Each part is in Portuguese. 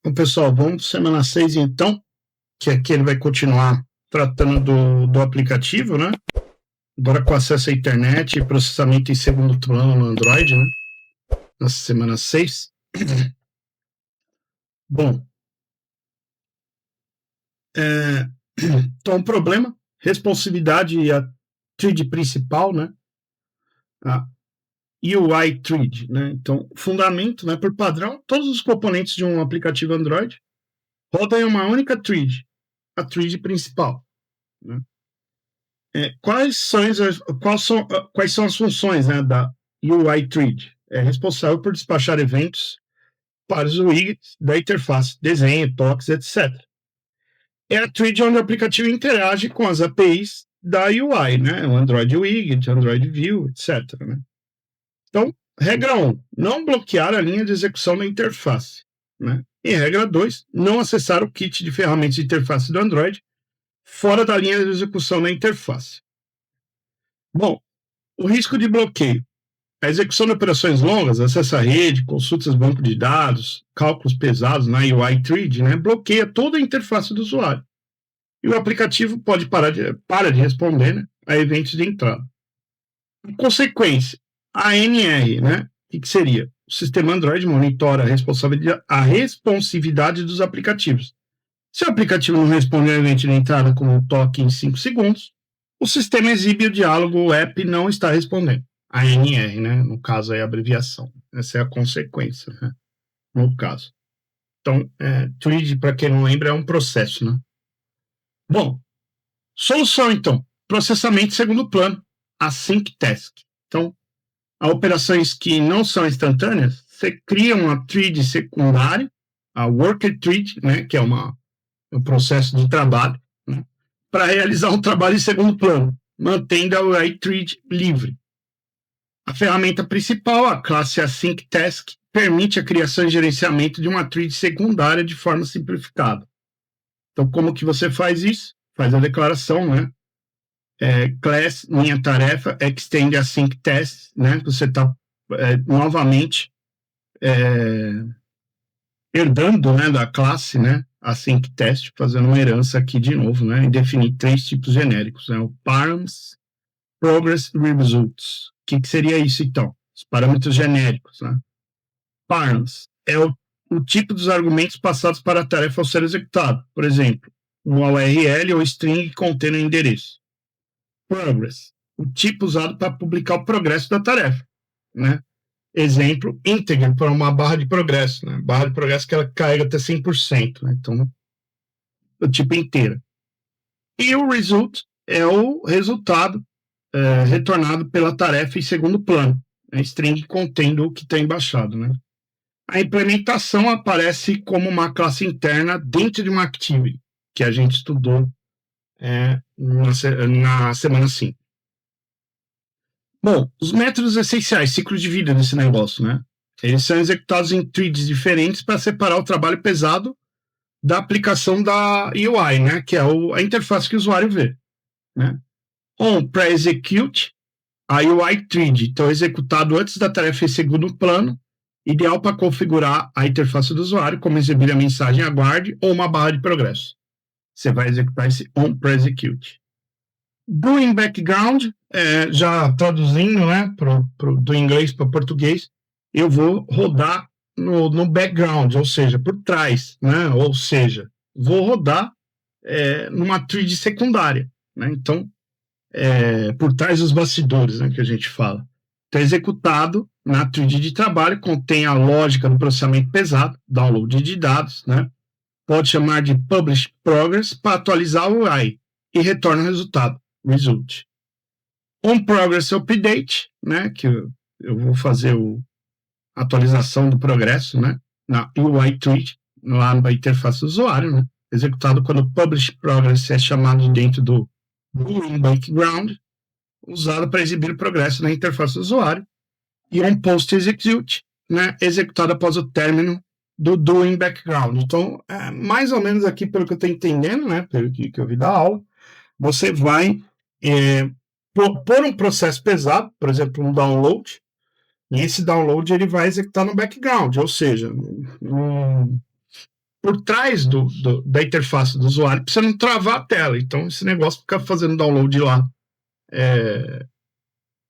Bom, pessoal, vamos para semana 6 então, que aqui ele vai continuar tratando do aplicativo, né? Agora com acesso à internet e processamento em segundo plano no Android, né? Na semana 6. Bom, então o problema, responsividade e a thread principal, né? A UI thread, né? Então, fundamento, né? Por padrão, todos os componentes de um aplicativo Android rodam em uma única thread, a thread principal, né? Quais são as funções, né, da UI Thread? É responsável por despachar eventos para os widgets da interface, desenho, toques, etc. É a thread onde o aplicativo interage com as APIs da UI, né? O Android Widget, Android View, etc. Né? Então, regra 1, não bloquear a linha de execução da interface. Né? E regra 2, não acessar o kit de ferramentas de interface do Android fora da linha de execução da interface. Bom, o risco de bloqueio. A execução de operações longas, acesso à rede, consultas banco de dados, cálculos pesados na UI Thread, né, bloqueia toda a interface do usuário. E o aplicativo pode parar de responder, né, a eventos de entrada. Em consequência, a ANR, né, o que seria? O sistema Android monitora a responsividade dos aplicativos. Se o aplicativo não responde ao evento de entrada com um toque em 5 segundos, o sistema exibe o diálogo o app não está respondendo. ANR, né? No caso, é a abreviação. Essa é a consequência, né? No caso. Então, thread, para quem não lembra, é um processo, né? Bom, solução, então. Processamento segundo plano, async task. Então, há operações que não são instantâneas, você cria uma thread secundária, a worker thread, né? Que é um processo de trabalho, né? Para realizar um trabalho em segundo plano, mantendo a UI thread livre. A ferramenta principal, a classe Async Task, permite a criação e gerenciamento de uma thread secundária de forma simplificada. Então, como que você faz isso? Faz a declaração, né? Class, minha tarefa, extend Async Task, né? Você está novamente herdando, né, da classe, né? Async Task, fazendo uma herança aqui de novo, né? E definir 3 tipos genéricos, né? O params, progress e results. O que seria isso, então? Os parâmetros genéricos, né? Params é o tipo dos argumentos passados para a tarefa ao ser executada. Por exemplo, uma URL ou string que contém o endereço. Progress, o tipo usado para publicar o progresso da tarefa, né? Exemplo, integer para uma barra de progresso, né? Barra de progresso que ela carrega até 100%, né? Então, o tipo inteiro. E o result é o resultado retornado pela tarefa em segundo plano, a string contendo o que tem baixado, né? A implementação aparece como uma classe interna dentro de uma activity, que a gente estudou na semana 5. Bom, os métodos essenciais, ciclo de vida desse negócio, né? Eles são executados em threads diferentes para separar o trabalho pesado da aplicação da UI, né? Que é a interface que o usuário vê, né? Pré-execute, a UI thread, então executado antes da tarefa em segundo plano, ideal para configurar a interface do usuário, como exibir a mensagem aguarde ou uma barra de progresso. Você vai executar esse on-pre-execute. Do background, já traduzindo, né, do inglês para português, eu vou rodar no background, ou seja, por trás, né, ou seja, vou rodar numa thread secundária, né, então, por trás dos bastidores, né, que a gente fala. Então, executado na thread de trabalho, contém a lógica do processamento pesado, download de dados, né, pode chamar de publish progress para atualizar o UI e retorna o resultado, result. Progress update, né, que eu vou fazer a atualização do progresso, né, na UI thread, lá na interface do usuário, né, executado quando o publish progress é chamado dentro do doing background, usado para exibir o progresso na interface do usuário, e post execute, né, executado após o término do doing background. Então, mais ou menos aqui, pelo que eu estou entendendo, né, pelo que eu vi da aula, você vai pôr um processo pesado, por exemplo, um download, e esse download ele vai executar no background, ou seja, por trás da interface do usuário para você não travar a tela. Então, esse negócio fica fazendo download lá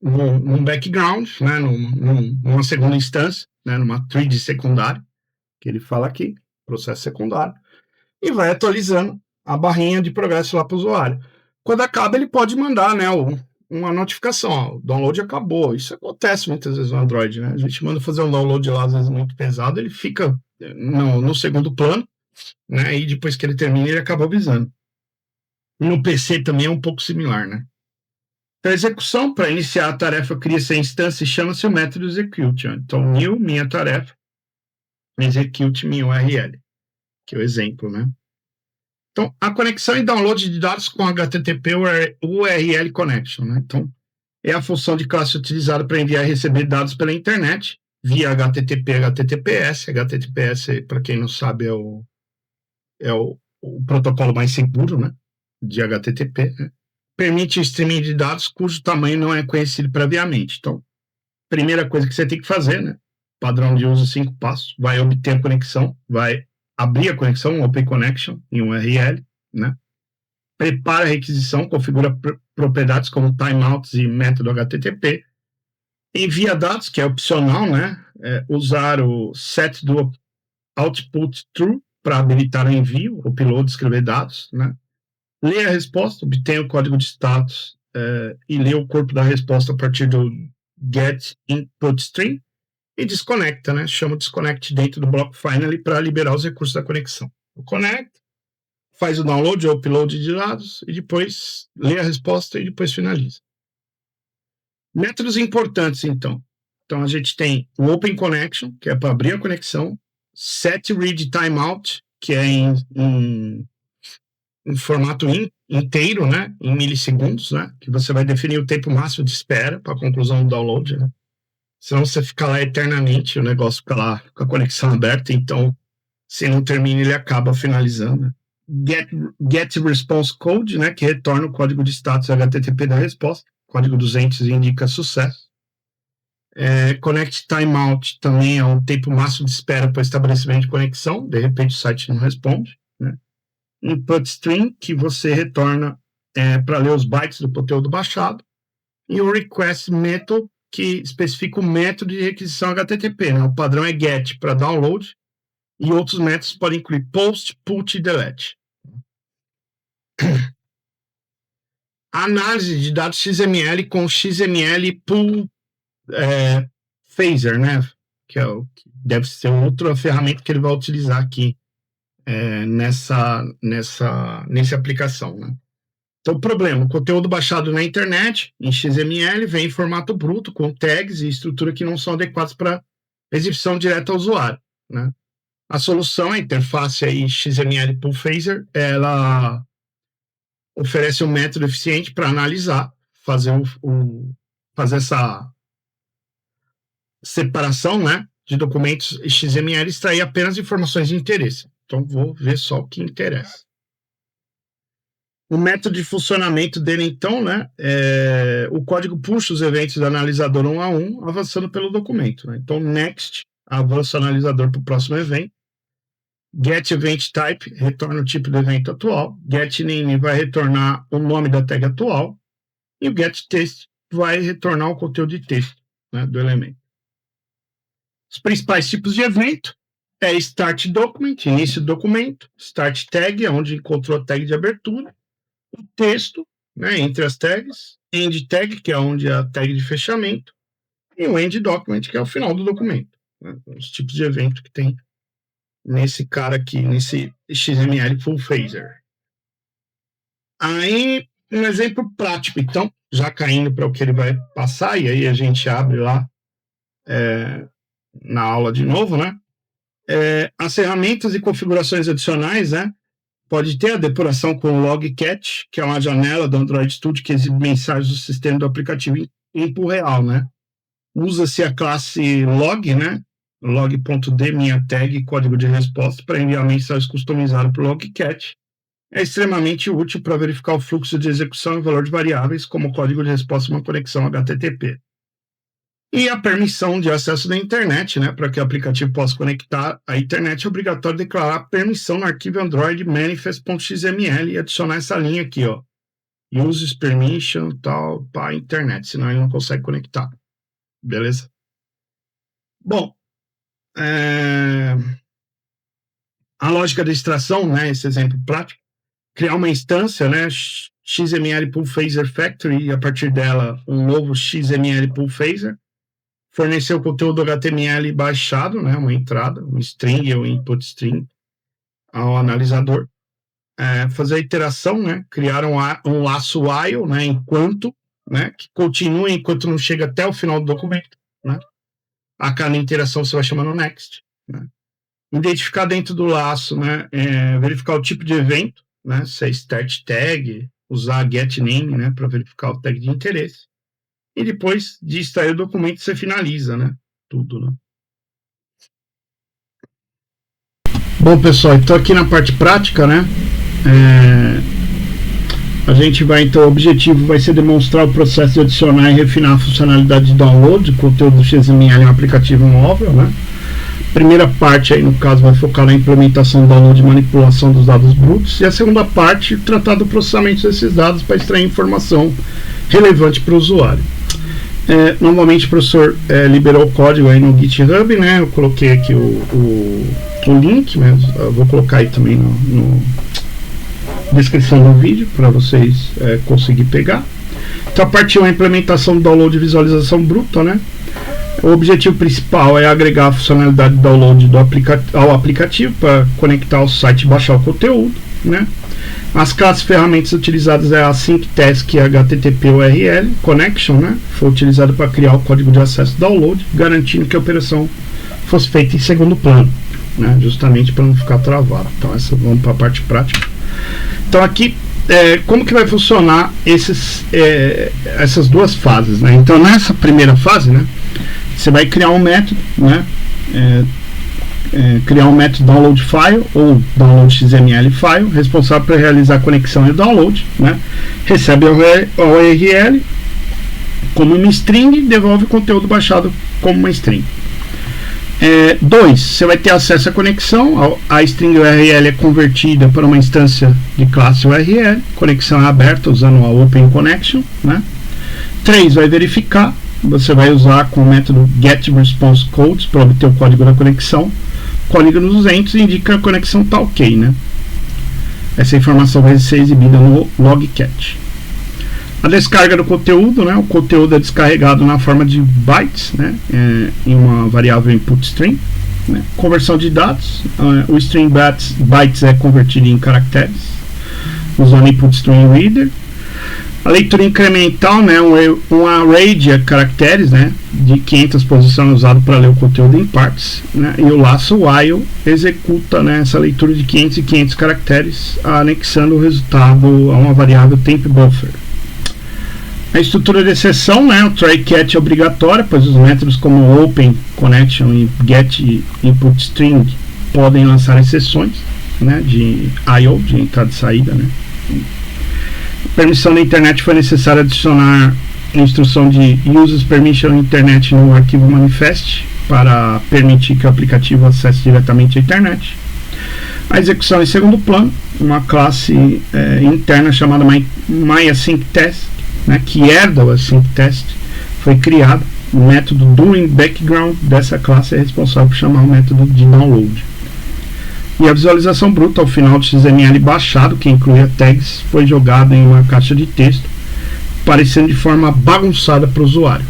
num background, né, numa segunda instância, né, numa thread secundária, que ele fala aqui, processo secundário, e vai atualizando a barrinha de progresso lá para o usuário. Quando acaba, ele pode mandar, né, uma notificação, ó, o download acabou. Isso acontece muitas vezes no Android, né? A gente manda fazer um download lá, às vezes muito pesado, ele fica no segundo plano, né? E depois que ele termina, ele acaba avisando. No PC também é um pouco similar, né? Então, a execução, para iniciar a tarefa, cria-se a instância e chama-se o método execute. Então, new, minha tarefa, execute minha URL, que é o exemplo, né? Então, a conexão e download de dados com HTTP URL Connection, né? Então, é a função de classe utilizada para enviar e receber dados pela internet, via HTTP, HTTPS. HTTPS, para quem não sabe, é o protocolo mais seguro, né? De HTTP, né? Permite o streaming de dados cujo tamanho não é conhecido previamente. Então, primeira coisa que você tem que fazer, né? Padrão de uso 5 passos, vai obter a conexão, vai abrir a conexão, Open Connection, em URL, né? Prepara a requisição, configura propriedades como timeouts e método HTTP, envia dados, que é opcional, né? Usar o set do output true para habilitar o envio, o upload, escrever dados, né? Lê a resposta, obtém o código de status e lê o corpo da resposta a partir do get input stream e desconecta, né? Chama o disconnect dentro do bloco finally para liberar os recursos da conexão. O connect faz o download ou upload de dados e depois lê a resposta e depois finaliza. Métodos importantes, então. Então, a gente tem o Open Connection, que é para abrir a conexão, Set Read Timeout, que é em formato inteiro, né, em milissegundos, né, que você vai definir o tempo máximo de espera para a conclusão do download, né. Senão você fica lá eternamente, o negócio fica lá com a conexão aberta, então, se não termina, ele acaba finalizando, né. Get Response Code, né, que retorna o código de status HTTP da resposta. Código 200 indica sucesso. Connect Timeout também é um tempo máximo de espera para o estabelecimento de conexão. De repente o site não responde, né. Input Stream, que você retorna para ler os bytes do conteúdo baixado. E o Request Method, que especifica o método de requisição HTTP, né. O padrão é GET para download. E outros métodos podem incluir POST, PUT e DELETE. A análise de dados XML com XML Pool Phaser, né? Que deve ser outra ferramenta que ele vai utilizar aqui nessa aplicação, né? Então, o problema, o conteúdo baixado na internet, em XML, vem em formato bruto, com tags e estrutura que não são adequados para exibição direta ao usuário, né? A solução, a interface aí XML Pool Phaser, ela oferece um método eficiente para analisar, fazer essa separação, né, de documentos XML e extrair apenas informações de interesse. Então, vou ver só o que interessa. O método de funcionamento dele, então, né, o código puxa os eventos do analisador um a um, avançando pelo documento, né? Então, next, avança o analisador para o próximo evento. Get Event Type retorna o tipo do evento atual. Get Name vai retornar o nome da tag atual. E o Get Text vai retornar o conteúdo de texto, né, do elemento. Os principais tipos de evento é Start Document, início do documento. Start Tag, onde encontrou a tag de abertura. O texto, né, entre as tags. End Tag, que é onde é a tag de fechamento. E o End Document, que é o final do documento, né, os tipos de evento que tem nesse cara aqui, nesse XML Full Phaser. Aí, um exemplo prático, então, já caindo para o que ele vai passar, e aí a gente abre lá na aula de novo, né? As ferramentas e configurações adicionais, né? Pode ter a depuração com o Logcat, que é uma janela do Android Studio que exibe mensagens do sistema do aplicativo em tempo real, né? Usa-se a classe log, né? Log.d, minha tag, código de resposta, para enviar mensagens customizadas para o Logcat. É extremamente útil para verificar o fluxo de execução e valor de variáveis, como o código de resposta a uma conexão HTTP. E a permissão de acesso da internet, né? Para que o aplicativo possa conectar à internet, é obrigatório declarar permissão no arquivo Android manifest.xml e adicionar essa linha aqui, ó. Uses permission, tal, para a internet, senão ele não consegue conectar. Beleza? Bom, a lógica da extração, né? Esse exemplo prático. Criar uma instância, né? XML Pool Phaser Factory, e a partir dela um novo XML Pool Phaser. Fornecer o conteúdo HTML baixado, né, uma entrada, um string ou input string ao analisador. Fazer a iteração, né, criar um laço while, né, enquanto, né, que continue enquanto não chega até o final do documento. Né. A cada interação você vai chamando next. Né. Identificar dentro do laço, né, verificar o tipo de evento, né, se é start tag, usar get name, né, para verificar o tag de interesse. E depois de extrair o documento, você finaliza, né? Tudo, né? Bom, pessoal, então aqui na parte prática, né? A gente vai, então, o objetivo vai ser demonstrar o processo de adicionar e refinar a funcionalidade de download de conteúdo do XML em um aplicativo móvel, né? Primeira parte aí, no caso, vai focar na implementação, download e manipulação dos dados brutos. E a segunda parte, tratar do processamento desses dados para extrair informação relevante para o usuário. Normalmente o professor liberou o código aí no GitHub, né? Eu coloquei aqui o link, mas eu vou colocar aí também no descrição do vídeo para vocês conseguirem pegar. Então, a partir da implementação do download e visualização bruta, né? O objetivo principal é agregar a funcionalidade de download ao aplicativo para conectar ao site e baixar o conteúdo, né? As classes ferramentas utilizadas é a SyncTask e a HTTP URL Connection, né? Foi utilizado para criar o código de acesso download, garantindo que a operação fosse feita em segundo plano, né? Justamente para não ficar travado. Então, vamos para a parte prática. Então, aqui, como que vai funcionar essas duas fases, né? Então, nessa primeira fase, né? Você vai criar um método, né? Criar um método download file ou download XML file responsável por realizar a conexão e o download, né? Recebe a URL como uma string e devolve o conteúdo baixado como uma string. 2. Você vai ter acesso à conexão. A string URL é convertida para uma instância de classe URL. Conexão é aberta usando a Open Connection, né? 3. Vai verificar. Você vai usar com o método getResponseCodes para obter o código da conexão. Código 200 indica que a conexão está ok, né? Essa informação vai ser exibida no logcat. A descarga do conteúdo, né? O conteúdo é descarregado na forma de bytes, né? Em uma variável input string. Né? Conversão de dados, o string bytes é convertido em caracteres usando input string reader. A leitura incremental, né, um array de caracteres, né, de 500 posições usado para ler o conteúdo em partes, né, e o laço while executa, né, essa leitura de 500 e 500 caracteres, anexando o resultado a uma variável temp buffer. A estrutura de exceção, né, o try-catch é obrigatória, pois os métodos como open connection e get input string podem lançar exceções, né, de I/O, de entrada e saída, né. Permissão da internet foi necessário adicionar a instrução de uses permission internet no arquivo manifest para permitir que o aplicativo acesse diretamente a internet. A execução em segundo plano, uma classe interna chamada myAsyncTest, né, que herda o AsyncTest, foi criada. O método doInBackground dessa classe é responsável por chamar o método de download. E a visualização bruta ao final do XML baixado, que incluía tags, foi jogada em uma caixa de texto, aparecendo de forma bagunçada para o usuário.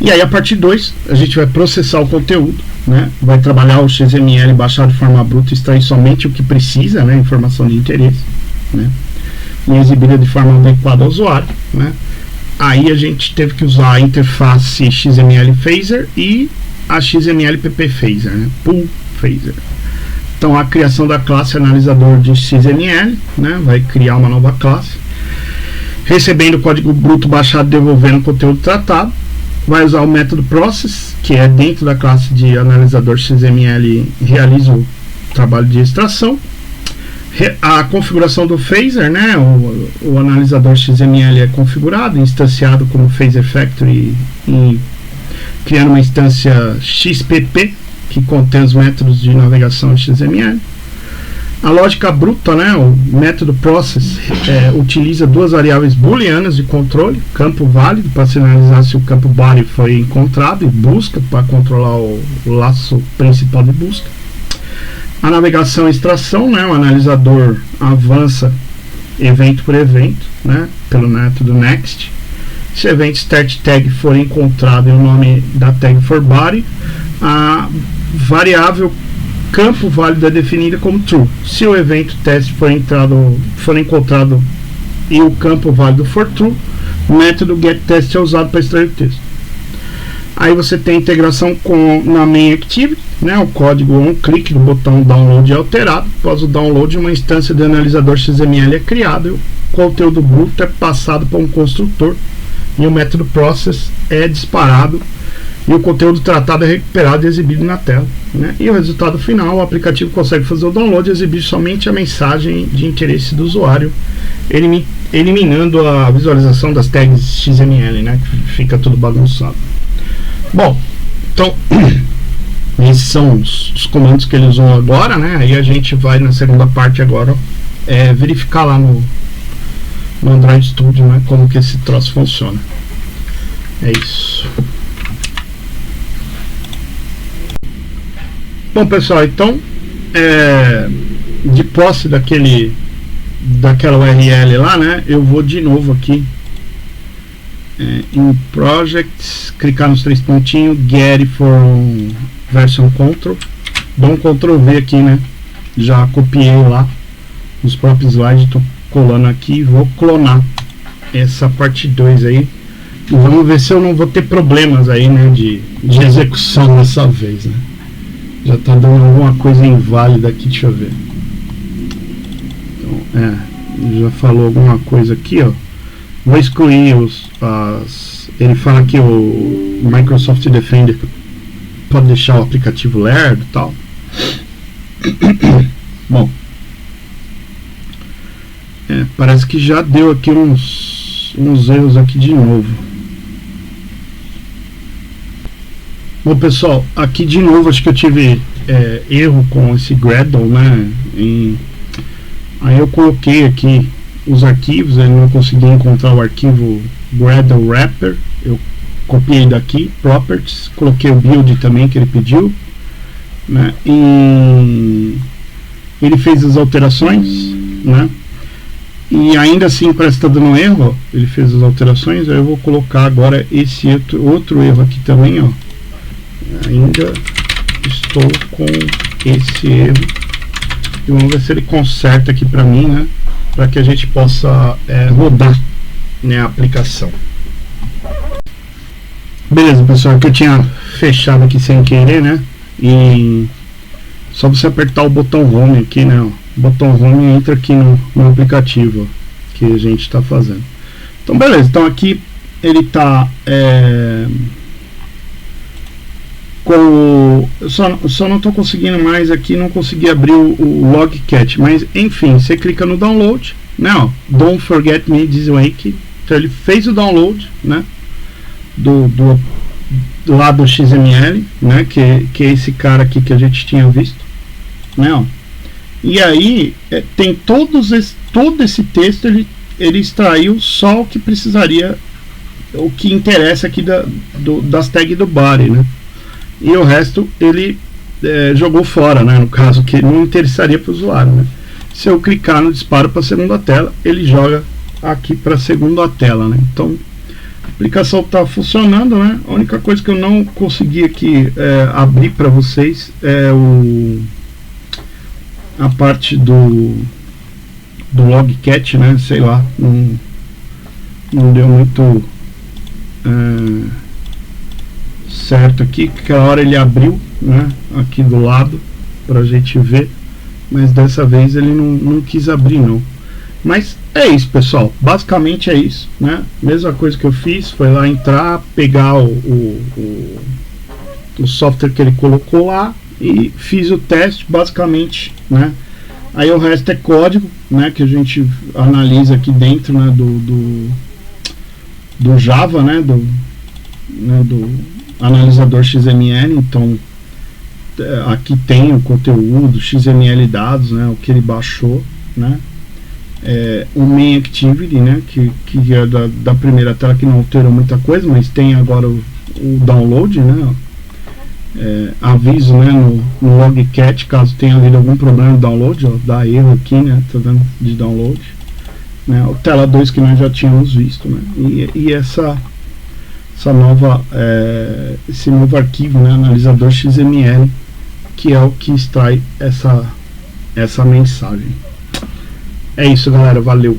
E aí, a parte 2, a gente vai processar o conteúdo, né? Vai trabalhar o XML baixado de forma bruta, extrair somente o que precisa, né? Informação de interesse, né? E exibida de forma adequada ao usuário, né? Aí a gente teve que usar a interface XML Phaser e a XML PP Phaser, né? Pool Phaser. Então, a criação da classe analisador de XML, né? Vai criar uma nova classe, recebendo o código bruto baixado, devolvendo o conteúdo tratado. Vai usar o método process, que é dentro da classe de analisador XML, realiza o trabalho de extração. A configuração do phaser, né? O analisador XML é configurado, instanciado como Phaser Factory e criando uma instância XPP que contém os métodos de navegação XML. A lógica bruta, né? O método process utiliza duas variáveis booleanas de controle, campo válido para sinalizar se o campo body foi encontrado e busca para controlar o laço principal de busca. A navegação e extração, né? O analisador avança evento por evento, né? Pelo método next. Se o evento start tag for encontrado e o nome da tag for body, a variável campo válido é definida como true. Se o evento teste for encontrado e o campo válido for true, o método getTest é usado para extrair o texto. Aí você tem integração na main activity, né? O código um clique no botão download é alterado. Após o download, uma instância do analisador XML é criada e o conteúdo bruto é passado para um construtor e o método process é disparado e o conteúdo tratado é recuperado e exibido na tela, né? E o resultado final, o aplicativo consegue fazer o download e exibir somente a mensagem de interesse do usuário, eliminando a visualização das tags XML, né? Que fica tudo bagunçado. Bom, então esses são os comandos que ele usou agora, né? Aí a gente vai na segunda parte agora verificar lá no Android Studio, né? Como que esse troço funciona. É isso. Bom, pessoal, então de posse daquela URL lá, né? Eu vou de novo aqui em Projects, clicar nos três pontinhos, Get from Version Control, dou um Ctrl V aqui, né? Já copiei lá os próprios slides, estou colando aqui e vou clonar essa parte 2 aí. E vamos ver se eu não vou ter problemas aí, né? De execução dessa vez, né? Já tá dando alguma coisa inválida aqui, deixa eu ver. Então, já falou alguma coisa aqui, ó. Vou excluir ele fala que o Microsoft Defender pode deixar o aplicativo lerdo e tal. Bom, parece que já deu aqui uns erros aqui de novo. Bom, pessoal, aqui de novo acho que eu tive erro com esse Gradle, né? Aí eu coloquei aqui os arquivos, ele não conseguia encontrar o arquivo Gradle Wrapper. Eu copiei daqui, Properties, coloquei o build também que ele pediu, né? E ele fez as alterações, né? E ainda assim parece que está dando erro, ó. Ele fez as alterações. Aí eu vou colocar agora esse outro erro aqui também, ó. Ainda estou com esse erro e vamos ver se ele conserta aqui para mim, né? Para que a gente possa rodar, né, a aplicação. Beleza, pessoal, que eu tinha fechado aqui sem querer, né? E só você apertar o botão Home aqui, né? O botão Home entra aqui no aplicativo que a gente está fazendo. Então, beleza. Então aqui ele está só não estou conseguindo mais aqui, não consegui abrir o Logcat, mas enfim, você clica no download, né? Ó, Don't Forget Me This Week. Então ele fez o download, né? Do lado XML, né? Que é esse cara aqui que a gente tinha visto, né? Ó. E aí tem todo esse texto, ele extraiu só o que precisaria, o que interessa aqui das tags do body, né? E o resto ele jogou fora, né? No caso que não interessaria para o usuário, né? Se eu clicar no disparo para a segunda tela, ele joga aqui para a segunda tela, né? Então a aplicação está funcionando, né? A única coisa que eu não consegui aqui abrir para vocês é a parte do Logcat, né? Sei lá, não deu muito certo aqui, que aquela hora ele abriu, né, aqui do lado pra gente ver, mas dessa vez ele não quis abrir não. Mas é isso, pessoal, basicamente é isso, né? Mesma coisa que eu fiz, foi lá entrar, pegar o software que ele colocou lá e fiz o teste, basicamente, né? Aí o resto é código, né, que a gente analisa aqui dentro, né, do Java, né, do analisador XML. Então aqui tem o conteúdo, XML dados, né, o que ele baixou, né, o main activity, né, que é da primeira tela, que não alterou muita coisa, mas tem agora o download, né, aviso, né, no logcat, caso tenha havido algum problema no download, ó, dá erro aqui, né, tá dando de download, né, o tela 2 que nós já tínhamos visto, né, e essa nova, esse novo arquivo, né, analisador XML, que é o que extrai essa mensagem. É isso, galera, valeu.